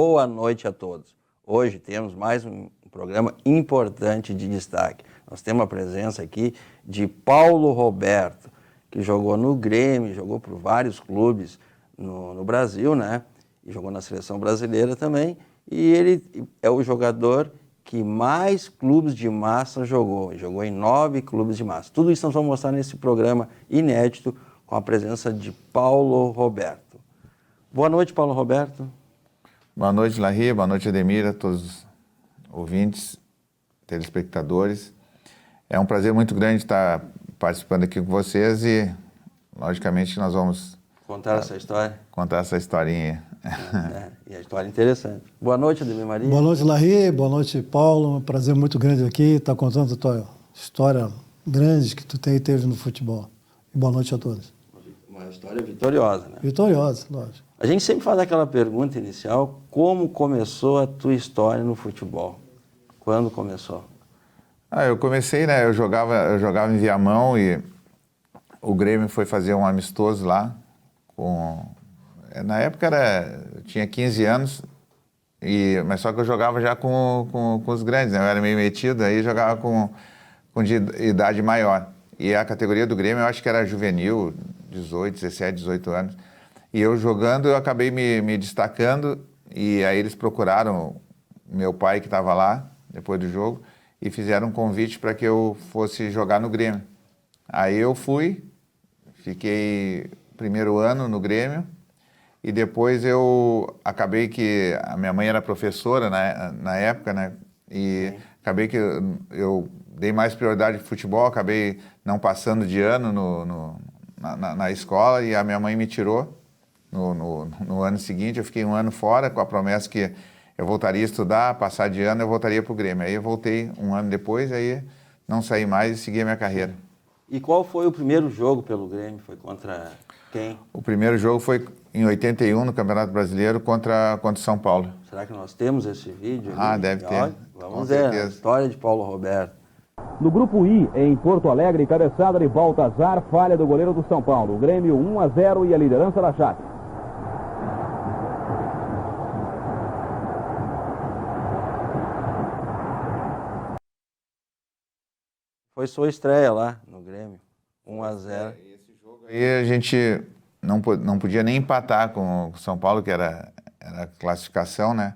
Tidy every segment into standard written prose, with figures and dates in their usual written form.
boa noite a todos. Hoje temos mais um programa importante de destaque. Nós temos a presença aqui de Paulo Roberto, que jogou no Grêmio, jogou por vários clubes no Brasil, né? E jogou na seleção brasileira também. E ele é o jogador que mais clubes de massa jogou. Jogou em 9 clubes de massa. Tudo isso nós vamos mostrar nesse programa inédito com a presença de Paulo Roberto. Boa noite, Paulo Roberto. Boa noite, Larry. Boa noite, Ademir, a todos os ouvintes, telespectadores. É um prazer muito grande estar participando aqui com vocês e, logicamente, nós vamos... Contar essa história? Contar essa historinha. E a história é interessante. Boa noite, Ademir Maria. Boa noite, Larry. Boa noite, Paulo. Um prazer muito grande aqui estar contando a tua história grande que tu teve no futebol. E boa noite a todos. Uma história vitoriosa, né? Vitoriosa, lógico. A gente sempre faz aquela pergunta inicial, como começou a tua história no futebol? Quando começou? Eu comecei, né? Eu jogava em Viamão e o Grêmio foi fazer um amistoso lá. Na época eu tinha 15 anos, mas só que eu jogava já com os grandes, né? Eu era meio metido, aí jogava com de idade maior. E a categoria do Grêmio eu acho que era juvenil, 18, 17, 18 anos. E eu jogando, eu acabei me destacando, e aí eles procuraram meu pai que estava lá, depois do jogo, e fizeram um convite para que eu fosse jogar no Grêmio. Aí eu fui, fiquei primeiro ano no Grêmio, e depois eu acabei que a minha mãe era professora na época, né? E acabei que eu dei mais prioridade ao futebol, acabei não passando de ano na escola, e a minha mãe me tirou no ano seguinte. Eu fiquei um ano fora com a promessa que eu voltaria a estudar, passar de ano eu voltaria para o Grêmio. Aí eu voltei um ano depois, aí não saí mais e segui a minha carreira. E qual foi o primeiro jogo pelo Grêmio? Foi contra quem? O primeiro jogo foi em 81, no Campeonato Brasileiro, contra São Paulo. Será que nós temos esse vídeo ali? Deve ter. Vamos ver a história de Paulo Roberto. No grupo I, em Porto Alegre, cabeçada de Baltazar, falha do goleiro do São Paulo. O Grêmio 1-0 e a liderança da chave. Foi sua estreia lá no Grêmio, 1-0. Esse jogo aí a gente não podia nem empatar com o São Paulo, que era a classificação, né?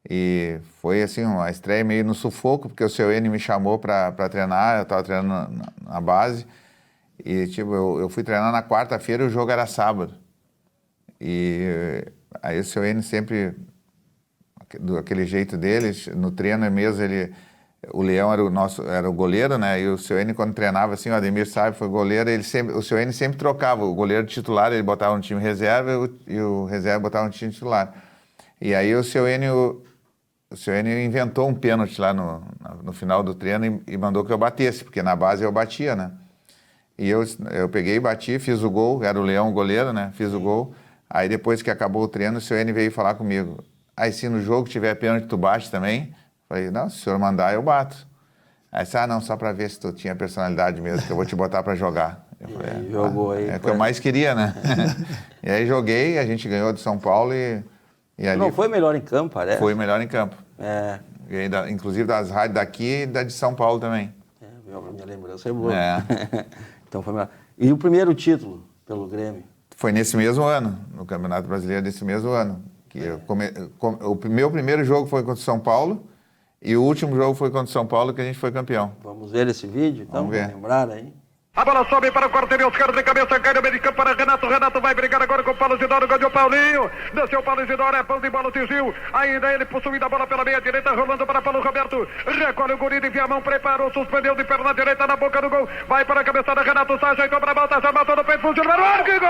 E foi assim, uma estreia meio no sufoco, porque o seu N me chamou para treinar, eu estava treinando na base, e tipo, eu fui treinar na quarta-feira e o jogo era sábado. E aí o seu N sempre, daquele jeito dele, no treino mesmo, o Leão era o goleiro, né? E o seu N, quando treinava assim, o Ademir sabe, foi goleiro, o seu N sempre trocava, o goleiro titular ele botava no time reserva e o reserva botava no time titular. E aí o seu N inventou um pênalti lá no final do treino e mandou que eu batesse, porque na base eu batia, né? E eu peguei e bati, fiz o gol, era o Leão o goleiro, né? Fiz o gol. Aí depois que acabou o treino, o seu N veio falar comigo. Aí se no jogo tiver pênalti, tu bate também? Falei, não, se o senhor mandar, eu bato. Aí disse, não, só pra ver se tu tinha personalidade mesmo, que eu vou te botar pra jogar. Eu falei, jogou aí. É o que eu mais queria, né? E aí joguei, a gente ganhou do São Paulo e ali... Não foi melhor em campo, parece? Foi melhor em campo. Ganhei inclusive das rádios daqui e da de São Paulo também. Minha lembrança é boa. Então foi melhor. E o primeiro título pelo Grêmio? Foi nesse mesmo ano, no Campeonato Brasileiro desse mesmo ano. O meu primeiro jogo foi contra o São Paulo e o último jogo foi contra o São Paulo, que a gente foi campeão. Vamos ver esse vídeo, então? Vamos ver. Lembrar aí? A bola sobe para o quarteirão, os caras de cabeça, cai no meio de campo para Renato. Renato vai brigar agora com o Paulo Isidoro, ganhou o Paulinho. Desceu o Paulo Isidoro, é pão de bola, atingiu. Ainda ele possuindo a bola pela meia direita, rolando para Paulo Roberto. Recolhe o guri, envia a mão, preparou, suspendeu de perna direita na boca do gol. Vai para a cabeçada, Renato sai, ajeitou para a volta, já matou no peito, funcionou para o arco e gol!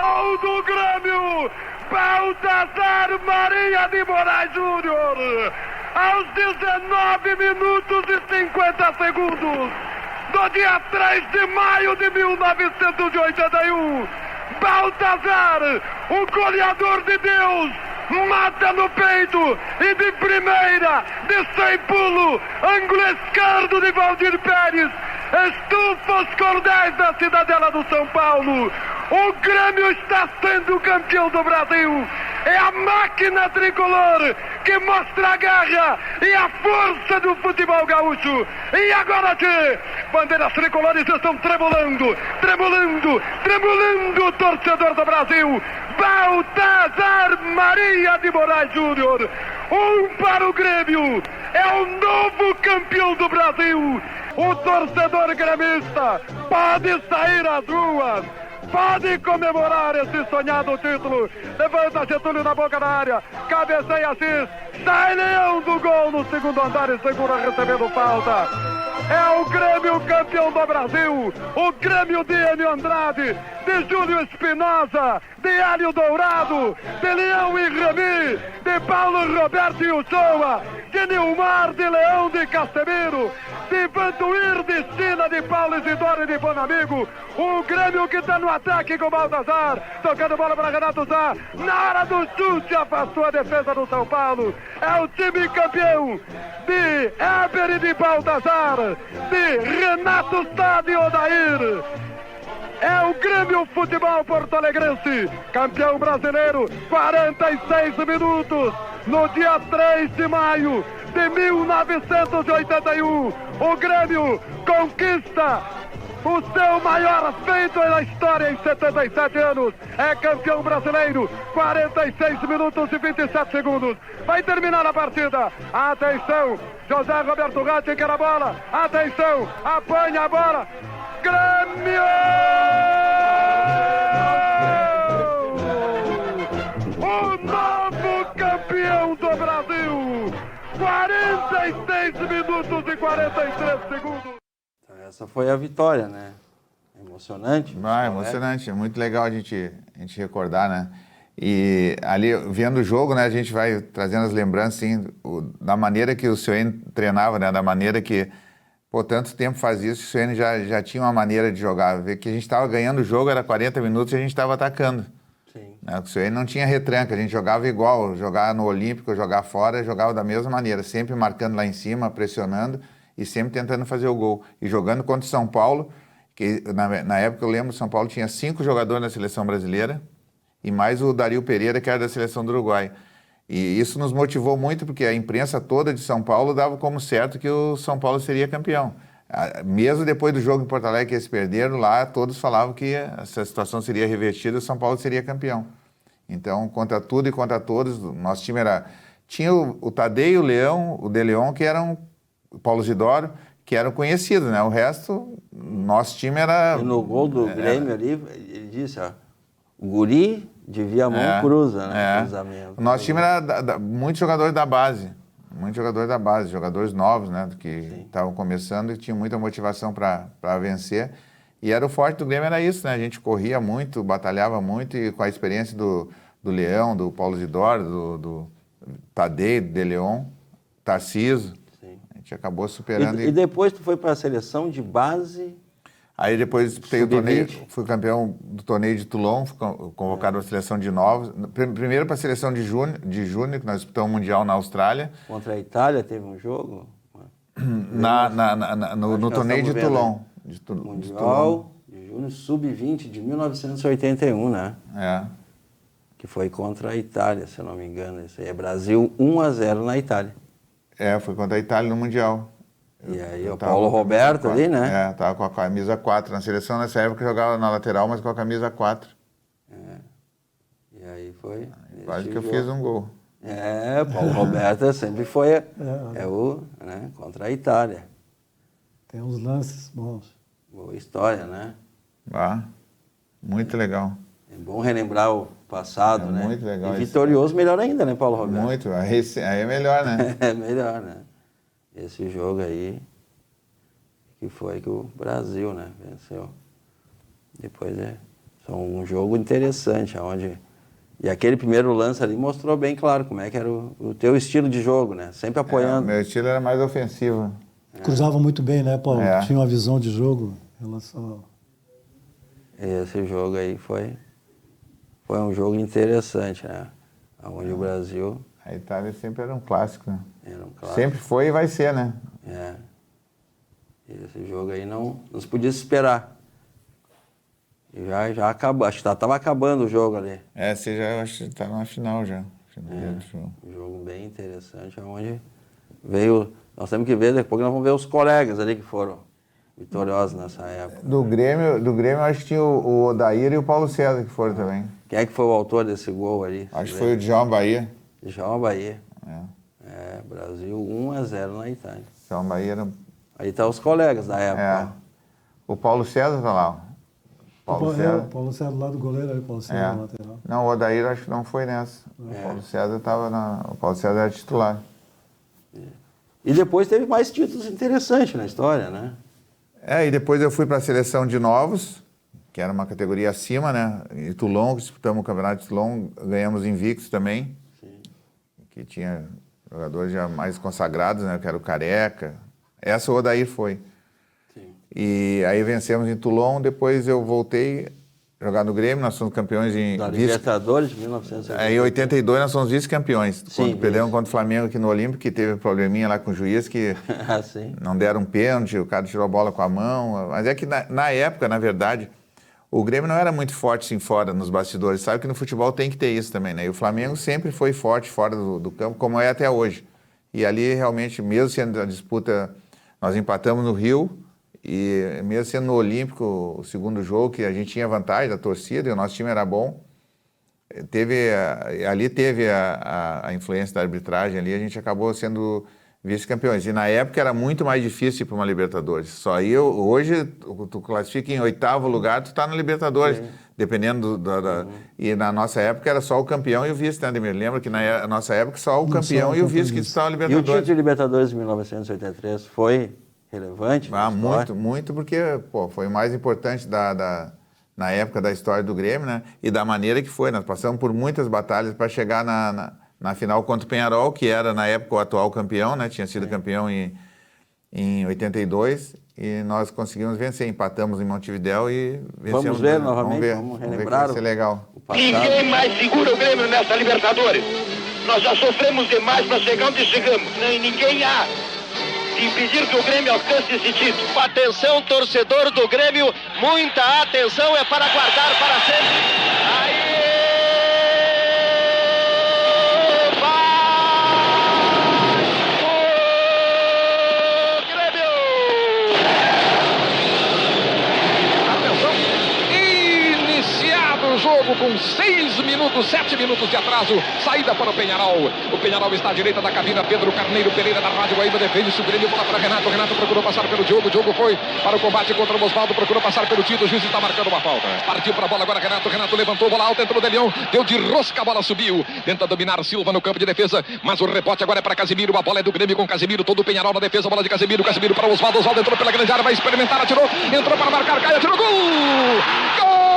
Gol do Grêmio! Baltazar Maria de Moraes Júnior! Aos 19 minutos e 50 segundos, no dia 3 de maio de 1981, Baltazar, o goleador de Deus, mata no peito e de primeira, de sem pulo, ângulo esquerdo de Valdir Pérez, estufa os cordéis da cidadela do São Paulo. O Grêmio está sendo campeão do Brasil. É a máquina tricolor que mostra a garra e a força do futebol gaúcho. E agora que bandeiras tricolores estão tremulando, tremulando, tremulando o torcedor do Brasil. Baltazar Maria de Moraes Júnior. Para o Grêmio. É o novo campeão do Brasil. O torcedor gremista pode sair às ruas. Pode comemorar esse sonhado título. Levanta Getúlio na boca da área. Cabeceia Assis. Sai Leão do gol no segundo andar e segura recebendo falta. É o Grêmio campeão do Brasil. O Grêmio de Enio Andrade, de Júlio Espinosa, de Hélio Dourado, de Leão e Remy, de Paulo Roberto e Uchoa, de Nilmar, de Leão, de Castemiro, de Vantuir, de Sina, de Paulo Isidoro e de Bonamigo. O Grêmio que está no ataque com o Baltazar, tocando bola para Renato Zá. Na hora do chute afastou a defesa do São Paulo. É o time campeão de Éber e de Baltazar, de Renato Zá de Odair. É o Grêmio Futebol Porto-Alegrense, campeão brasileiro, 46 minutos, no dia 3 de maio de 1981. O Grêmio conquista o seu maior feito na história em 77 anos. É campeão brasileiro, 46 minutos e 27 segundos. Vai terminar a partida. Atenção, José Roberto Ratti quer a bola. Atenção, apanha a bola. Grêmio! O novo campeão do Brasil! 46 minutos e 43 segundos. Essa foi a vitória, né? Emocionante. Emocionante. É muito legal a gente recordar, né? E ali, vendo o jogo, né, a gente vai trazendo as lembranças, assim, da maneira que o Suene treinava, né? Da maneira que, por tanto tempo faz isso, o Suene já tinha uma maneira de jogar. Ver que a gente estava ganhando o jogo, era 40 minutos e a gente estava atacando. Sim. Né? O Suene não tinha retranca, a gente jogava igual, jogava no Olímpico, jogava fora, jogava da mesma maneira, sempre marcando lá em cima, pressionando e sempre tentando fazer o gol. E jogando contra o São Paulo, que na época eu lembro, o São Paulo tinha 5 jogadores na seleção brasileira e mais o Dario Pereira, que era da seleção do Uruguai. E isso nos motivou muito, porque a imprensa toda de São Paulo dava como certo que o São Paulo seria campeão. Mesmo depois do jogo em Porto Alegre que eles perderam, lá todos falavam que essa situação seria revertida e o São Paulo seria campeão. Então, contra tudo e contra todos, nosso time era... Tinha o Tadei e o Leão, o De Leon, que eram... O Paulo Isidoro, que eram conhecidos, né? O resto, nosso time era... E no gol do Grêmio ali, ele disse, ó, o guri de Viamão cruza, né? Cruzamento. O nosso time era muitos jogadores da base. Muitos jogadores da base, jogadores novos, né? Que estavam começando e tinham muita motivação para vencer. E era o forte do Grêmio, era isso, né? A gente corria muito, batalhava muito e com a experiência do Leão, do Paulo Isidoro, do Tadei, do De Leon, Tarciso. A gente acabou superando. E depois tu foi para a seleção de base? Aí depois tem o torneio, fui campeão do torneio de Toulon, fui convocado para a seleção de novos. Primeiro para a seleção de júnior, que nós disputamos o Mundial na Austrália. Contra a Itália teve um jogo? No torneio de Toulon. Mundial de Júnior Sub-20 de 1981, né? Que foi contra a Itália, se eu não me engano. Isso aí é Brasil 1-0 na Itália. Foi contra a Itália no Mundial. E aí o Paulo Roberto ali, né? Tava com a camisa 4 na seleção, nessa época jogava na lateral, mas com a camisa 4. E aí foi... Quase que eu fiz um gol. Paulo Roberto sempre foi contra a Itália. Tem uns lances bons. Boa história, né? Muito legal. É bom relembrar o passado, né? Muito legal. E vitorioso melhor ainda, né, Paulo Roberto? Muito, aí é melhor, né? É melhor, né? Esse jogo aí, que foi que o Brasil, né, venceu. Depois foi um jogo interessante, onde... E aquele primeiro lance ali mostrou bem claro como é que era o teu estilo de jogo, né? Sempre apoiando. Meu estilo era mais ofensivo. Cruzava muito bem, né, Paulo? Tinha uma visão de jogo em relação Esse jogo aí foi um jogo interessante, né? Onde o Brasil... A Itália sempre era um clássico, né? Era um clássico. Sempre foi e vai ser, né? Esse jogo aí não se podia esperar. E já acabou, acho que estava acabando o jogo ali. Você já acho que está na final já. Um jogo bem interessante, onde veio... Nós temos que ver, daqui a pouco nós vamos ver os colegas ali que foram vitoriosos nessa época. Do Grêmio acho que tinha o Odair e o Paulo César que foram também. Quem é que foi o autor desse gol ali? Acho que foi o Djalma Bahia. Djalma Bahia. Brasil 1-0 na Itália. Djalma Bahia era... Aí tá os colegas da época. O Paulo César tá lá. Paulo César lá do goleiro, aí Paulo César no lateral. Não, o Odair acho que não foi nessa. O Paulo César o Paulo César era titular. E depois teve mais títulos interessantes na história, né? E depois eu fui para a seleção de novos, que era uma categoria acima, né? Em Toulon, disputamos o campeonato de Toulon, ganhamos invictos também. Sim. Que tinha jogadores já mais consagrados, né? Que era o Careca. Essa o Odair foi. Sim. E aí vencemos em Toulon, depois eu voltei a jogar no Grêmio, nós somos campeões da Libertadores de 1980. Em 82 nós somos vice-campeões. Quando perdemos contra o Flamengo aqui no Olímpico, que teve um probleminha lá com o juiz, que não deram um pênalti, o cara tirou a bola com a mão. Mas é que na época, na verdade, o Grêmio não era muito forte assim fora, nos bastidores. Sabe que no futebol tem que ter isso também, né? E o Flamengo sempre foi forte fora do campo, como é até hoje. E ali realmente, mesmo sendo a disputa, nós empatamos no Rio. E mesmo sendo no Olímpico, o segundo jogo, que a gente tinha vantagem da torcida e o nosso time era bom, ali teve a influência da arbitragem, ali a gente acabou sendo vice-campeões. E na época era muito mais difícil ir para uma Libertadores. Hoje, tu classifica em 8º lugar, tu tá na Libertadores, dependendo E na nossa época era só o campeão e o vice, né, Ademir? Lembra que na nossa época só o campeão e o vice que estavam na Libertadores. E o título de Libertadores de 1983 foi... relevante? Muito, porque foi o mais importante na época da história do Grêmio, né? E da maneira que foi. Nós passamos por muitas batalhas para chegar na final contra o Peñarol, que era na época o atual campeão, né? Tinha sido campeão em 82 e nós conseguimos vencer. Empatamos em Montevidéu e vencemos. Vamos ver novamente, vamos relembrar. Vai ser legal. Ninguém mais segura o Grêmio nessa Libertadores. Nós já sofremos demais para chegar onde chegamos. Ninguém há de impedir que o Grêmio alcance esse título. Atenção, torcedor do Grêmio, muita atenção, é para guardar para sempre. Aí! Vai! Grêmio! Atenção! Iniciado o jogo com 7 minutos de atraso. Saída para o Peñarol. O Peñarol está à direita da cabina. Pedro Carneiro Pereira da Rádio Guaíba defende-se o Grêmio. Bola para Renato. Renato procurou passar pelo Diogo. Diogo foi para o combate contra o Osvaldo. Procurou passar pelo Tito. O juiz está marcando uma falta. Partiu para a bola agora Renato. Renato levantou. Bola alta. Entrou o Delião. Deu de rosca. A bola subiu. Tenta dominar Silva no campo de defesa. Mas o rebote agora é para Casimiro. A bola é do Grêmio com Casimiro. Todo o Peñarol na defesa. Bola de Casimiro. Casimiro para o Osvaldo. Osvaldo entrou pela grande área. Vai experimentar. Atirou. Entrou para marcar. Cai. Atirou. Gol! Gol!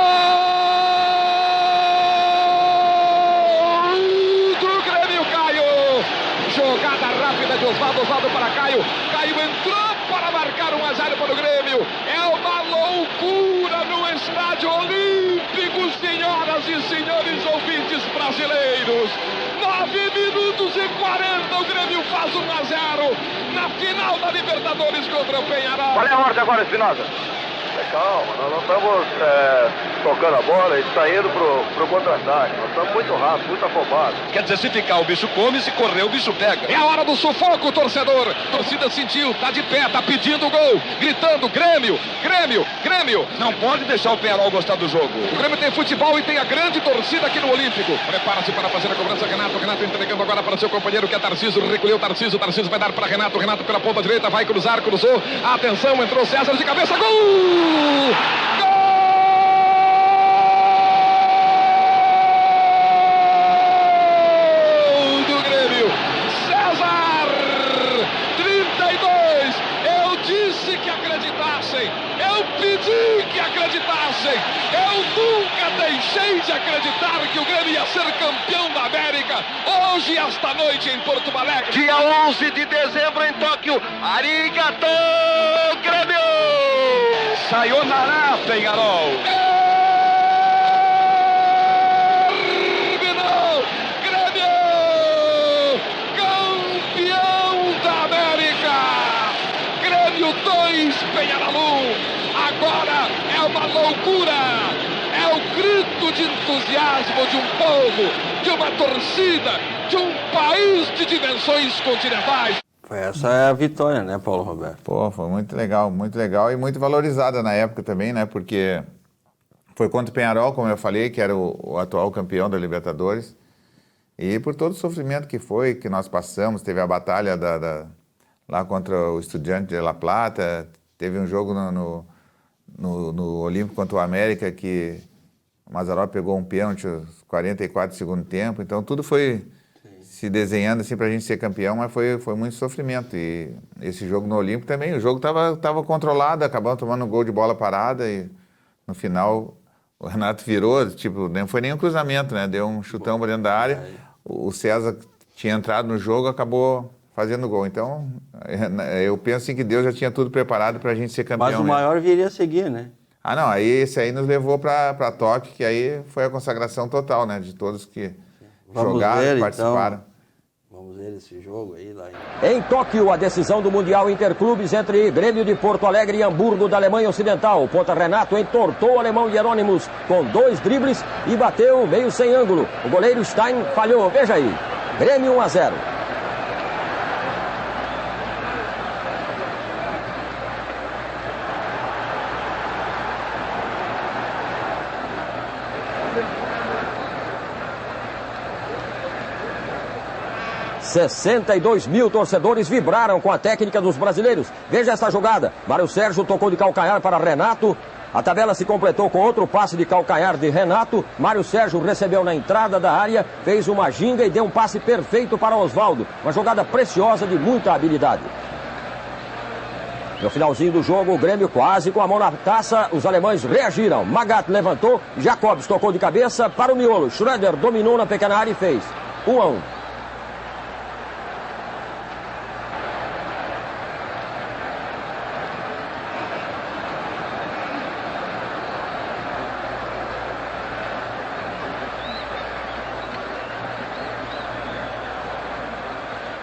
Jogada rápida de Osvaldo, Osvaldo para Caio. Caio entrou para marcar 1-0 para o Grêmio. É uma loucura no Estádio Olímpico, senhoras e senhores ouvintes brasileiros. 9 minutos e 40, o Grêmio faz 1-0 na final da Libertadores contra o Peñarol. Qual é a ordem agora, Espinosa? Calma, nós não estamos tocando a bola e saindo pro contra-ataque. Nós estamos muito rápidos, muito afobados. Quer dizer, se ficar o bicho come, se correr o bicho pega. É a hora do sufoco, torcedor. A torcida sentiu, tá de pé, tá pedindo gol, gritando Grêmio, Grêmio, Grêmio. Não pode deixar o Peñarol gostar do jogo. O Grêmio tem futebol e tem a grande torcida aqui no Olímpico. Prepara-se para fazer a cobrança, Renato. Renato entregando agora para seu companheiro que é Tarcísio. Recolheu Tarcísio, Tarcísio vai dar para Renato. Renato pela ponta direita, vai cruzar, cruzou. Atenção, entrou César de cabeça, gol! Gol do Grêmio! César! 32! Eu disse que acreditassem! Eu pedi que acreditassem! Eu nunca deixei de acreditar que o Grêmio ia ser campeão da América! Hoje, esta noite, em Porto Alegre! Dia 11 de dezembro em Tóquio! Arigato, Grêmio! Sayonara, Peñarol! Terminou! Grêmio! Campeão da América! Grêmio 2, entusiasmo de um povo, de uma torcida, de um país de dimensões continentais. Essa é a vitória, né, Paulo Roberto? Pô, foi muito legal e muito valorizada na época também, né? Porque foi contra o Peñarol, como eu falei, que era o atual campeão da Libertadores. E por todo o sofrimento que nós passamos, teve a batalha lá contra o Estudiantes de La Plata, teve um jogo no Olímpico contra o América que o Mazzaropi pegou um pênalti aos 44 do segundo tempo, então tudo foi se desenhando assim para a gente ser campeão, mas foi muito sofrimento. E esse jogo no Olímpico também, o jogo estava controlado, acabamos tomando um gol de bola parada e no final o Renato virou, tipo, não foi nem um cruzamento, né? Deu um chutão para dentro da área, o César tinha entrado no jogo, acabou fazendo gol. Então, eu penso assim que Deus já tinha tudo preparado para a gente ser campeão. Mas o maior viria a seguir, né? Ah, não, aí esse aí nos levou para Tóquio, que aí foi a consagração total, né? De todos que jogaram, participaram. Então, vamos ver esse jogo aí lá Em Tóquio, a decisão do Mundial Interclubes entre Grêmio de Porto Alegre e Hamburgo da Alemanha Ocidental. O ponta Renato entortou o alemão Hieronymus com 2 dribles e bateu meio sem ângulo. O goleiro Stein falhou, veja aí. Grêmio 1-0. $62.000 torcedores vibraram com a técnica dos brasileiros. Veja essa jogada. Mário Sérgio tocou de calcanhar para Renato. A tabela se completou com outro passe de calcanhar de Renato. Mário Sérgio recebeu na entrada da área, fez uma ginga e deu um passe perfeito para Osvaldo. Uma jogada preciosa de muita habilidade. No finalzinho do jogo, o Grêmio quase com a mão na taça, os alemães reagiram. Magath levantou, Jacobs tocou de cabeça para o miolo. Schröder dominou na pequena área e fez 1-1.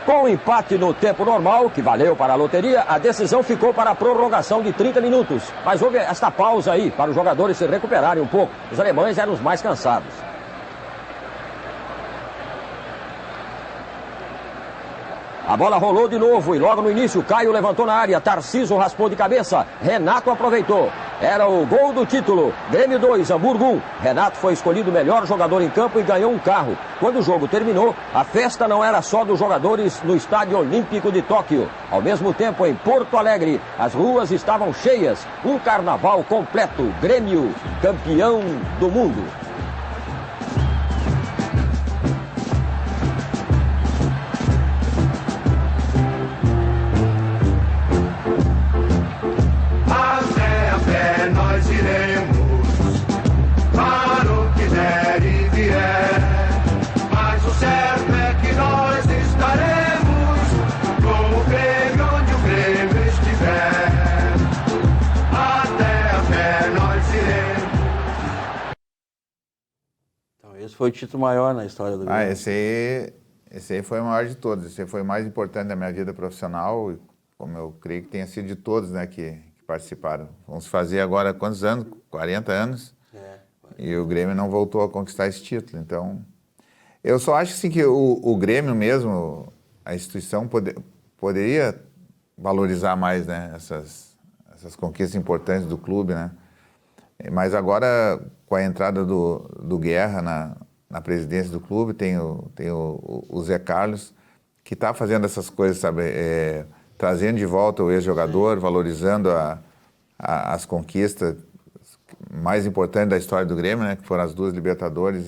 Com o empate no tempo normal, que valeu para a loteria, a decisão ficou para a prorrogação de 30 minutos. Mas houve esta pausa aí, para os jogadores se recuperarem um pouco. Os alemães eram os mais cansados. A bola rolou de novo e logo no início Caio levantou na área, Tarcísio raspou de cabeça, Renato aproveitou. Era o gol do título, Grêmio 2, Hamburgo 1. Renato foi escolhido o melhor jogador em campo e ganhou um carro. Quando o jogo terminou, a festa não era só dos jogadores no Estádio Olímpico de Tóquio. Ao mesmo tempo, em Porto Alegre, as ruas estavam cheias. Um carnaval completo, Grêmio, campeão do mundo. Esse foi o título maior na história do Grêmio. Esse aí foi o maior de todos. Esse aí foi o mais importante da minha vida profissional, como eu creio que tenha sido de todos, né, que participaram. Vamos fazer agora quantos anos? 40 anos. E o Grêmio não voltou a conquistar esse título. Então, eu só acho assim, que o Grêmio mesmo, a instituição, poderia valorizar mais, né, essas conquistas importantes do clube, né? Mas agora, com a entrada do Guerra na presidência do clube, tem o Zé Carlos, que está fazendo essas coisas, sabe? Trazendo de volta o ex-jogador, valorizando as conquistas mais importantes da história do Grêmio, né? Que foram as 2 Libertadores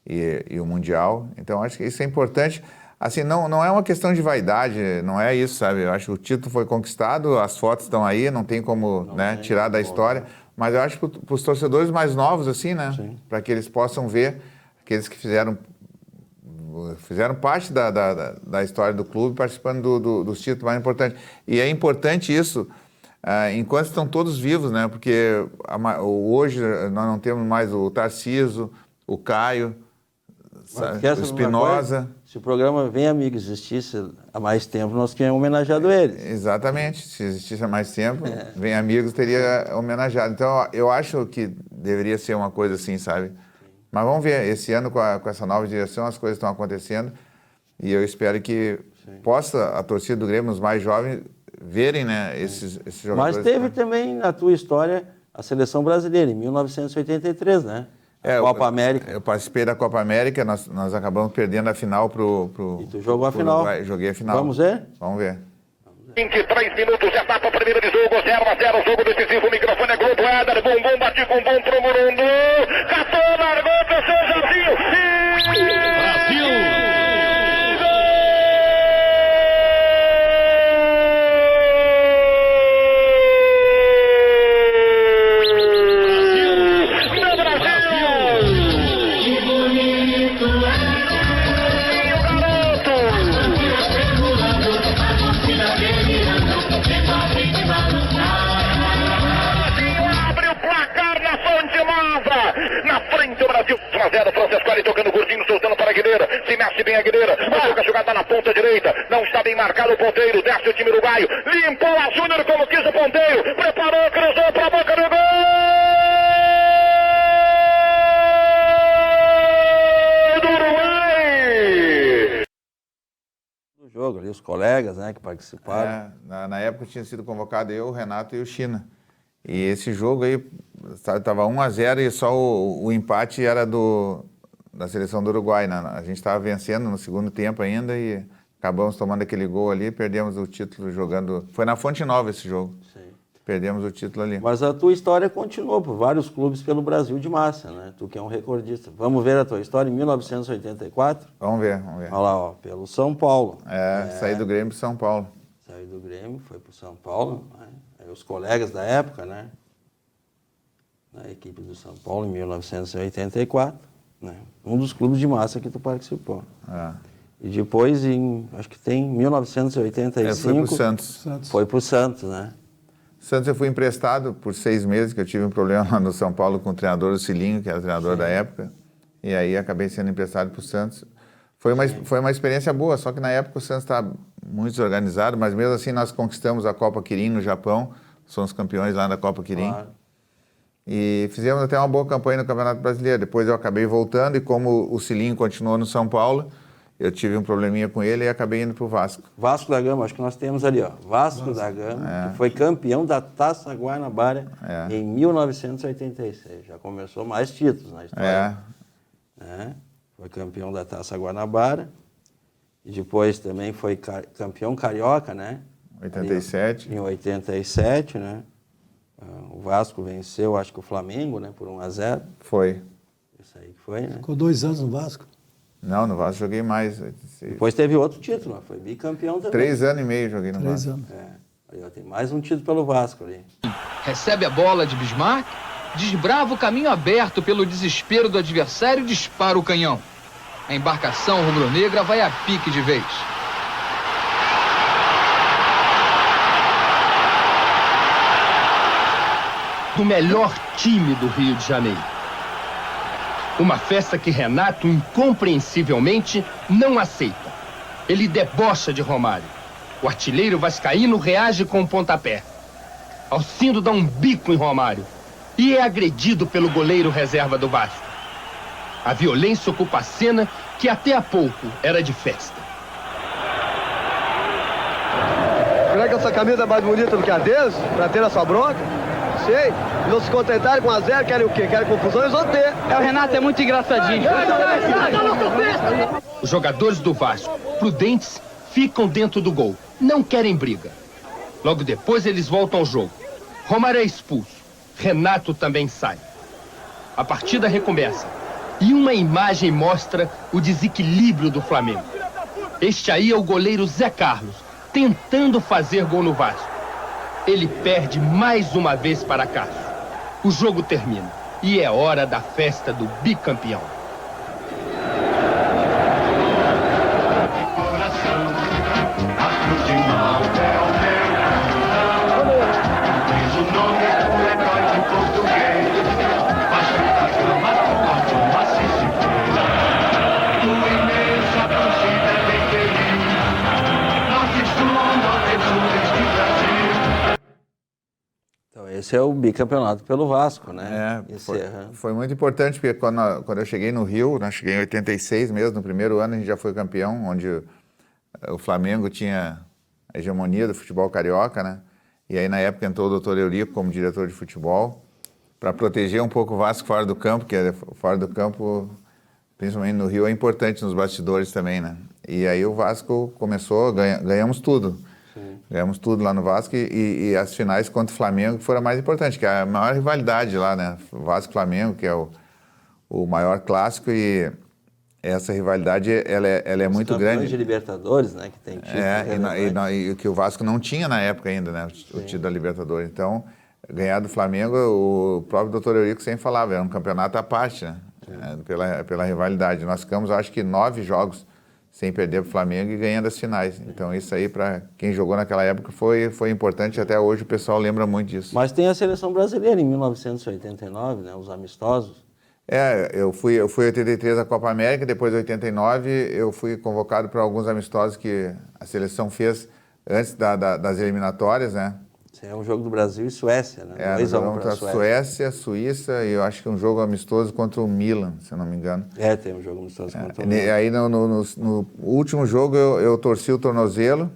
e o Mundial. Então, acho que isso é importante. Assim, não é uma questão de vaidade, não é isso, sabe? Eu acho que o título foi conquistado, as fotos estão aí, não tem como tirar da história. Mas eu acho que para os torcedores mais novos, assim, né? Para que eles possam ver, aqueles que fizeram parte da história do clube, participando dos títulos mais importantes. E é importante isso enquanto estão todos vivos, né? Porque hoje nós não temos mais o Tarcísio, o Caio, o Espinosa. Se o programa Vem Amigo existisse há mais tempo, nós tínhamos homenageado eles. Exatamente. Se existisse há mais tempo, Vem Amigos teria homenageado. Então, eu acho que deveria ser uma coisa assim, sabe? Mas vamos ver, esse ano com essa nova direção as coisas estão acontecendo e eu espero que possa a torcida do Grêmio, os mais jovens, verem, né, esses jogadores. Mas teve também na tua história a seleção brasileira, em 1983, né? A Copa América. Eu participei da Copa América, nós acabamos perdendo a final pro E tu jogou a final. Uruguai. Joguei a final. Vamos ver? Vamos ver. 23 minutos, etapa primeira de jogo, 0-0, jogo decisivo, o microfone é Globo, Éder, bumbum, bate com bom pro Murundo, catou, largou, fechou, Jazinho, Brasil! Na frente o Brasil, 1-0, Francescoli tocando curtinho, soltando para a Aguilera, se mexe bem a Aguilera, a jogada na ponta direita, não está bem marcado o ponteiro, desce o time uruguaio, limpou a Júnior como quis o ponteiro, preparou, cruzou para a boca do gol do Uruguai! Do jogo ali, os colegas, né, que participaram. Na época tinha sido convocado eu, o Renato e o China. E esse jogo aí estava 1-0 e só o empate era da seleção do Uruguai, né? A gente estava vencendo no segundo tempo ainda e acabamos tomando aquele gol ali, perdemos o título jogando... Foi na Fonte Nova esse jogo. Sim. Perdemos o título ali. Mas a tua história continuou por vários clubes pelo Brasil de massa, né? Tu que é um recordista. Vamos ver a tua história em 1984? Vamos ver. Olha lá, ó, pelo São Paulo. Saí do Grêmio para São Paulo. Saiu do Grêmio, foi para o São Paulo, né? Os colegas da época, né? Na equipe do São Paulo, em 1984, né? Um dos clubes de massa que tu participou. E depois, acho que tem 1985... foi pro Santos. Foi pro Santos, né? Santos eu fui emprestado por 6 meses, que eu tive um problema lá no São Paulo com o treinador, o Cilinho, que era o treinador da época. E aí acabei sendo emprestado pro Santos. Foi uma experiência boa, só que na época o Santos estava muito desorganizado, mas mesmo assim nós conquistamos a Copa Kirin no Japão, somos campeões lá da Copa Kirin. Claro. E fizemos até uma boa campanha no Campeonato Brasileiro. Depois eu acabei voltando e como o Cilinho continuou no São Paulo, eu tive um probleminha com ele e acabei indo pro Vasco. Vasco da Gama, acho que nós temos ali, ó. Vasco da Gama, que foi campeão da Taça Guanabara em 1986. Já começou mais títulos na história. Foi campeão da Taça Guanabara. E depois também foi campeão carioca, né? 87. Em 87, né? O Vasco venceu, acho que o Flamengo, né? Por 1-0. Foi. Isso aí que foi, né? Ficou 2 anos no Vasco? Não, no Vasco joguei mais. Depois teve outro título, foi bicampeão também. 3 anos e meio joguei no Vasco. 3 anos. Aí, ó, tem mais um título pelo Vasco ali. Recebe a bola de Bismarck, desbrava o caminho aberto pelo desespero do adversário e dispara o canhão. A embarcação rubro-negra vai a pique de vez. Do melhor time do Rio de Janeiro. Uma festa que Renato, incompreensivelmente, não aceita. Ele debocha de Romário. O artilheiro vascaíno reage com um pontapé. Alcindo dá um bico em Romário e é agredido pelo goleiro reserva do Vasco. A violência ocupa a cena que até há pouco era de festa. Será que essa camisa é mais bonita do que a deles? Pra ter essa bronca? Sei. Não se contentarem com 1-0, querem o quê? Querem confusão, eles vão ter. O Renato é muito engraçadinho. Os jogadores do Vasco, prudentes, ficam dentro do gol. Não querem briga. Logo depois eles voltam ao jogo. Romário é expulso. Renato também sai. A partida recomeça. E uma imagem mostra o desequilíbrio do Flamengo. Este aí é o goleiro Zé Carlos, tentando fazer gol no Vasco. Ele perde mais uma vez para Cássio. O jogo termina e é hora da festa do bicampeão. esse é o bicampeonato pelo Vasco, né? Foi muito importante, porque quando eu cheguei no Rio, né, cheguei em 86 mesmo, no primeiro ano a gente já foi campeão, onde o Flamengo tinha a hegemonia do futebol carioca, né? E aí na época entrou o Dr. Eurico como diretor de futebol, para proteger um pouco o Vasco fora do campo, que fora do campo, principalmente no Rio, é importante nos bastidores também, né? E aí o Vasco começou, ganhamos tudo. Sim. Ganhamos tudo lá no Vasco e as finais contra o Flamengo foram a mais importantes, que é a maior rivalidade lá, né? O Vasco-Flamengo, que é o maior clássico, e essa rivalidade ela é muito grande. De Libertadores, né? Que tem título. E que o Vasco não tinha na época ainda, né? O título da Libertadores. Então, ganhar do Flamengo, o próprio Dr. Eurico sempre falava, era um campeonato à parte, né? Pela rivalidade. Nós ficamos, acho que 9 jogos sem perder para o Flamengo e ganhando as finais. Então isso aí, para quem jogou naquela época, foi importante. Até hoje o pessoal lembra muito disso. Mas tem a seleção brasileira em 1989, né? Os amistosos. Eu fui 83 à Copa América, depois 89 eu fui convocado para alguns amistosos que a seleção fez antes das eliminatórias, né? Esse é um jogo do Brasil e Suécia, né? Nós jogamos contra a Suécia, Suíça e eu acho que um jogo amistoso contra o Milan, se eu não me engano. Tem um jogo amistoso contra o Milan. Aí no último jogo eu torci o tornozelo,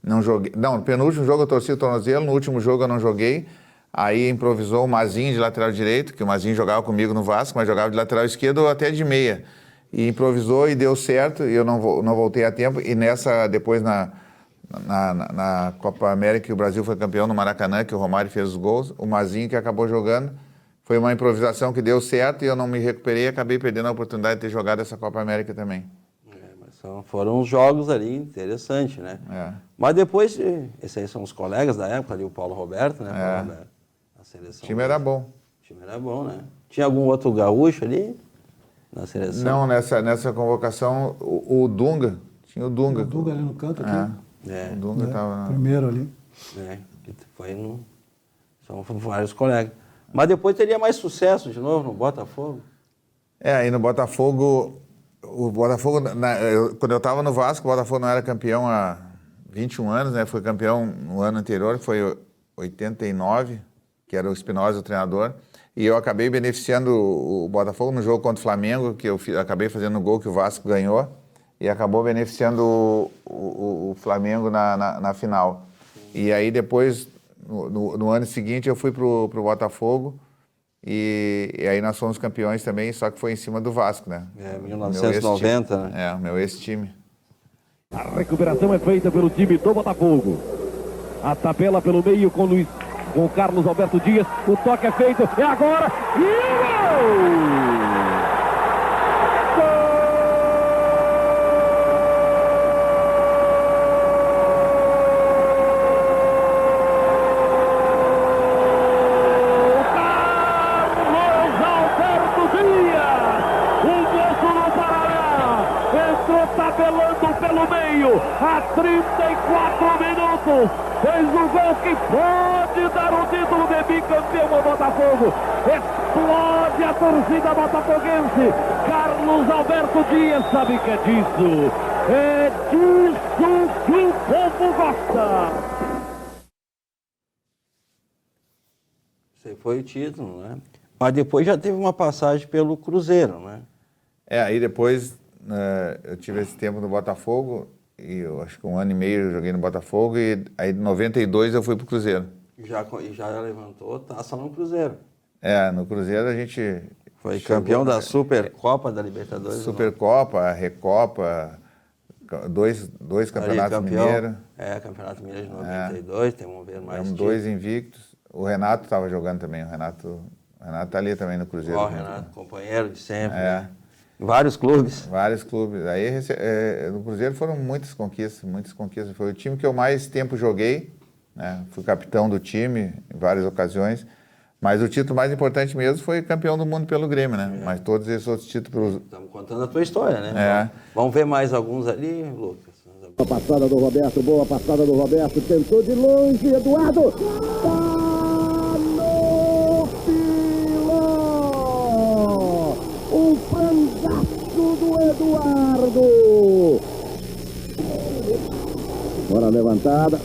não joguei. Não, no penúltimo jogo eu torci o tornozelo, no último jogo eu não joguei. Aí improvisou o Mazinho de lateral direito, que o Mazinho jogava comigo no Vasco, mas jogava de lateral esquerdo ou até de meia. E improvisou e deu certo, e eu não voltei a tempo. E depois na Copa América, que o Brasil foi campeão no Maracanã, que o Romário fez os gols, o Mazinho que acabou jogando, foi uma improvisação que deu certo e eu não me recuperei e acabei perdendo a oportunidade de ter jogado essa Copa América também. Mas foram uns jogos ali interessantes, né? Mas depois, esses aí são os colegas da época, ali o Paulo Roberto, né? A seleção. O time era bom. O time era bom, né? Tinha algum outro gaúcho ali na seleção? Não, nessa convocação, o Dunga, tinha o Dunga. O Dunga ali no canto aqui. O Dunga estava... Primeiro ali. São vários colegas. Mas depois teria mais sucesso de novo no Botafogo? Aí no Botafogo... Quando eu estava no Vasco, o Botafogo não era campeão há 21 anos, né? Foi campeão no ano anterior, que foi 89, que era o Espinosa o treinador. E eu acabei beneficiando o Botafogo no jogo contra o Flamengo, que eu acabei fazendo o gol que o Vasco ganhou. E acabou beneficiando o Flamengo na final. E aí depois, no ano seguinte, eu fui pro Botafogo e aí nós fomos campeões também, só que foi em cima do Vasco, né? 1990, né? O meu ex-time. A recuperação é feita pelo time do Botafogo. A tabela pelo meio com o Carlos Alberto Dias. O toque é feito, é agora! E o gol! A 34 minutos, fez o gol que pode dar o título de bicampeão ao Botafogo. Explode a torcida botafoguense. Carlos Alberto Dias sabe que é disso. É disso que o povo gosta. Esse foi o título, né? Mas depois já teve uma passagem pelo Cruzeiro, né? Aí depois eu tive esse tempo no Botafogo. E eu acho que 1 ano e meio eu joguei no Botafogo e aí em 92 eu fui pro Cruzeiro. Já levantou taça no Cruzeiro. No Cruzeiro a gente... Foi campeão da Supercopa da Libertadores. Supercopa, Recopa, dois campeonatos mineiros. Campeonato Mineiro de 92, temos ver mais. Temos 2 invictos. O Renato estava jogando também, o Renato tá ali também no Cruzeiro. O Renato, companheiro de sempre. Vários clubes. Vários clubes. Aí no Cruzeiro foram muitas conquistas. Foi o time que eu mais tempo joguei, né? Fui capitão do time em várias ocasiões. Mas o título mais importante mesmo foi campeão do mundo pelo Grêmio, né? Mas todos esses outros títulos... Estamos contando a tua história, né? Vamos ver mais alguns ali, Lucas. Boa passada do Roberto, tentou de longe, Eduardo! Um frangaço do Eduardo. Bora levantada.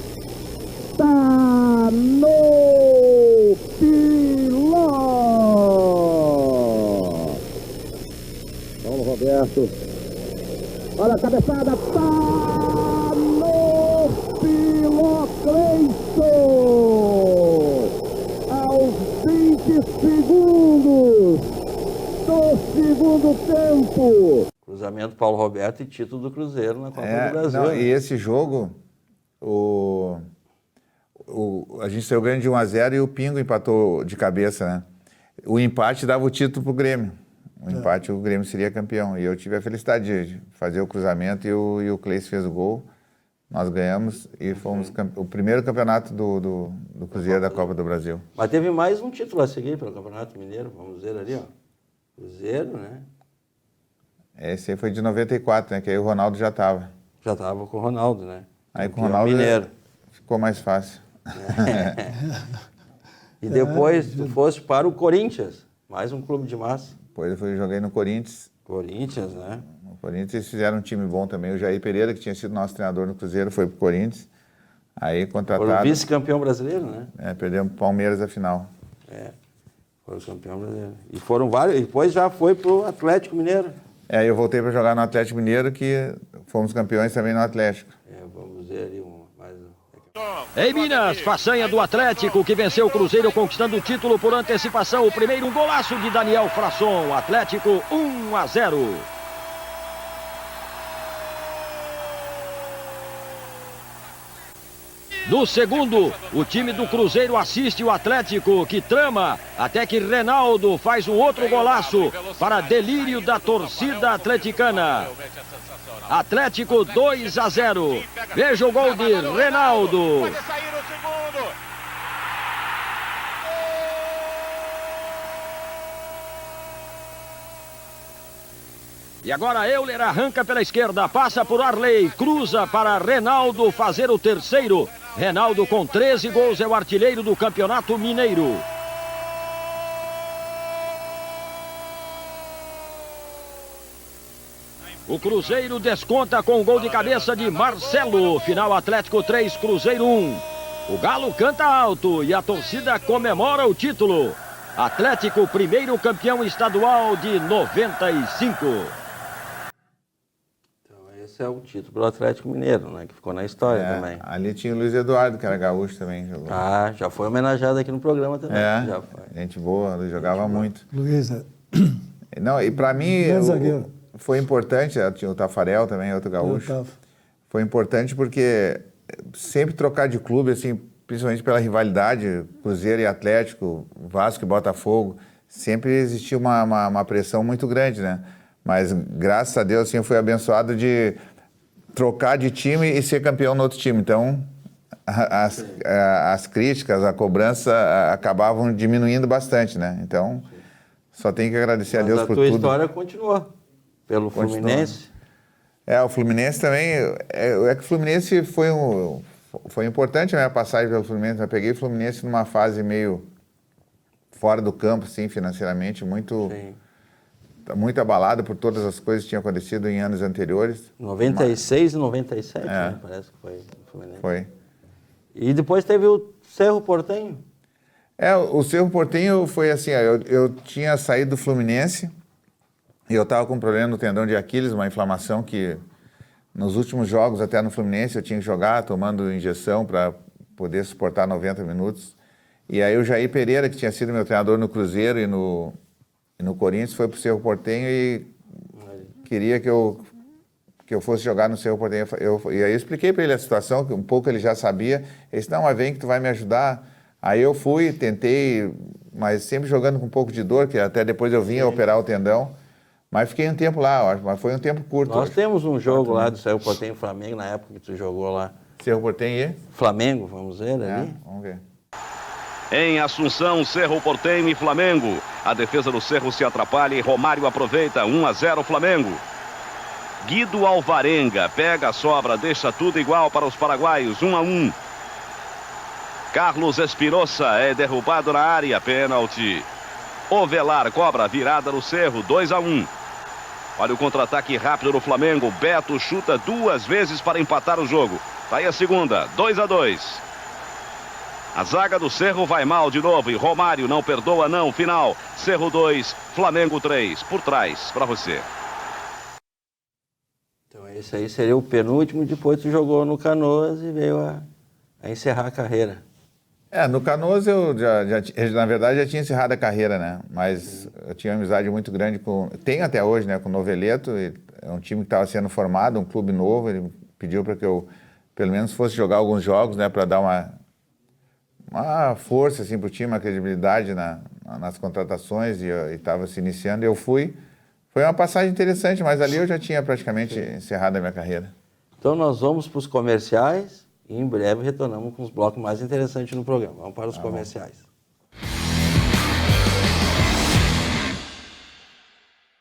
Tá no Paulo Roberto. Olha a cabeçada. Tá no Piló Cleison. Aos 20 segundos do segundo tempo. Cruzamento Paulo Roberto e título do Cruzeiro na Copa do Brasil. Não, e esse jogo, a gente saiu ganhando de 1-0 e o Pingo empatou de cabeça, né? O empate dava o título pro Grêmio. O empate, o Grêmio seria campeão. E eu tive a felicidade de fazer o cruzamento e o Cleison fez o gol. Nós ganhamos e fomos o primeiro campeonato do Cruzeiro da Copa do Brasil. Mas teve mais um título a seguir pelo Campeonato Mineiro. Vamos ver ali, ó. Cruzeiro, né? Esse aí foi de 94, né? Que aí o Ronaldo já estava. Já estava com o Ronaldo, né? Aí com o Ronaldo Mineiro. Ficou mais fácil. E depois tu foste para o Corinthians, mais um clube de massa. Depois eu joguei no Corinthians. Corinthians, né? No Corinthians eles fizeram um time bom também. O Jair Pereira, que tinha sido nosso treinador no Cruzeiro, foi pro Corinthians. Aí contratado... Foi o vice-campeão brasileiro, né? Perdemos pro Palmeiras a final. Foi o campeão brasileiro. E foram vários, e depois já foi pro Atlético Mineiro. Eu voltei para jogar no Atlético Mineiro, que fomos campeões também no Atlético. Vamos ver ali mais Em Minas, façanha do Atlético, que venceu o Cruzeiro conquistando o título por antecipação. O primeiro, um golaço de Daniel Frasson. Atlético 1-0. No segundo, o time do Cruzeiro assiste o Atlético, que trama, até que Reinaldo faz um outro golaço para delírio da torcida atleticana. Atlético 2-0. Veja o gol de Reinaldo. E agora Euler arranca pela esquerda, passa por Arley, cruza para Reinaldo fazer o terceiro. Reinaldo com 13 gols é o artilheiro do Campeonato Mineiro. O Cruzeiro desconta com o gol de cabeça de Marcelo. Final Atlético 3, Cruzeiro 1. O Galo canta alto e a torcida comemora o título. Atlético, primeiro campeão estadual de 95. Esse é o título do Atlético Mineiro, né? Que ficou na história também. Ali tinha o Luiz Eduardo, que era gaúcho também. Jogou. Já foi homenageado aqui no programa também. Já foi. Gente boa, ele jogava muito. Luiz, Não, e para mim zagueiro. Foi importante, tinha o Tafarel também, outro gaúcho. Foi importante porque sempre trocar de clube, assim, principalmente pela rivalidade, Cruzeiro e Atlético, Vasco e Botafogo, sempre existia uma pressão muito grande, né? Mas, graças a Deus, assim, eu fui abençoado de trocar de time e ser campeão no outro time. Então, as críticas, a cobrança acabavam diminuindo bastante, né? Então, só tenho que agradecer a Deus por tudo. Mas a tua história continuou pelo Fluminense? O Fluminense também... que o Fluminense foi importante a minha passagem pelo Fluminense. Eu peguei o Fluminense numa fase meio fora do campo, assim, financeiramente, muito abalado por todas as coisas que tinham acontecido em anos anteriores. 96 e 97, né? Parece que foi o Fluminense. Foi. E depois teve o Cerro Porteño? O Cerro Porteño foi assim, eu tinha saído do Fluminense e eu estava com um problema no tendão de Aquiles, uma inflamação que nos últimos jogos, até no Fluminense, eu tinha que jogar tomando injeção para poder suportar 90 minutos. E aí o Jair Pereira, que tinha sido meu treinador no Cruzeiro e no Corinthians, foi para o Cerro Porteño e queria que eu fosse jogar no Cerro Porteño. E aí eu expliquei para ele a situação, que um pouco ele já sabia. Ele disse, não, mas vem que tu vai me ajudar. Aí eu fui, tentei, mas sempre jogando com um pouco de dor, que até depois eu vinha operar o tendão. Mas fiquei um tempo lá, eu acho, mas foi um tempo curto. Nós temos um jogo lá do Cerro Porteño e Flamengo, na época que tu jogou lá. Cerro Porteño e? Flamengo, vamos ver ali. Vamos ver. Em Assunção, Cerro Porteño e Flamengo. A defesa do Cerro se atrapalha e Romário aproveita. 1-0 Flamengo. Guido Alvarenga pega a sobra, deixa tudo igual para os paraguaios. 1-1. Carlos Espirosa é derrubado na área. Pênalti. Ovelar cobra a virada no Cerro. 2-1. Olha o contra-ataque rápido do Flamengo. Beto chuta 2 vezes para empatar o jogo. Tá aí a segunda. 2-2. A zaga do Cerro vai mal de novo e Romário não perdoa não. Final, Cerro 2, Flamengo 3. Por trás, para você. Esse aí seria o penúltimo, depois tu jogou no Canoas e veio a encerrar a carreira. No Canoas eu na verdade, já tinha encerrado a carreira, né? Mas eu tinha uma amizade muito grande tenho até hoje, né? Com o Noveleto, é um time que estava sendo formado, um clube novo, ele pediu para que eu, pelo menos, fosse jogar alguns jogos, né? Para dar uma força, assim, para o time, uma credibilidade nas contratações, e estava se iniciando, e eu fui. Foi uma passagem interessante, mas ali eu já tinha praticamente encerrado a minha carreira. Então nós vamos para os comerciais e em breve retornamos com os blocos mais interessantes no programa. Vamos para os comerciais.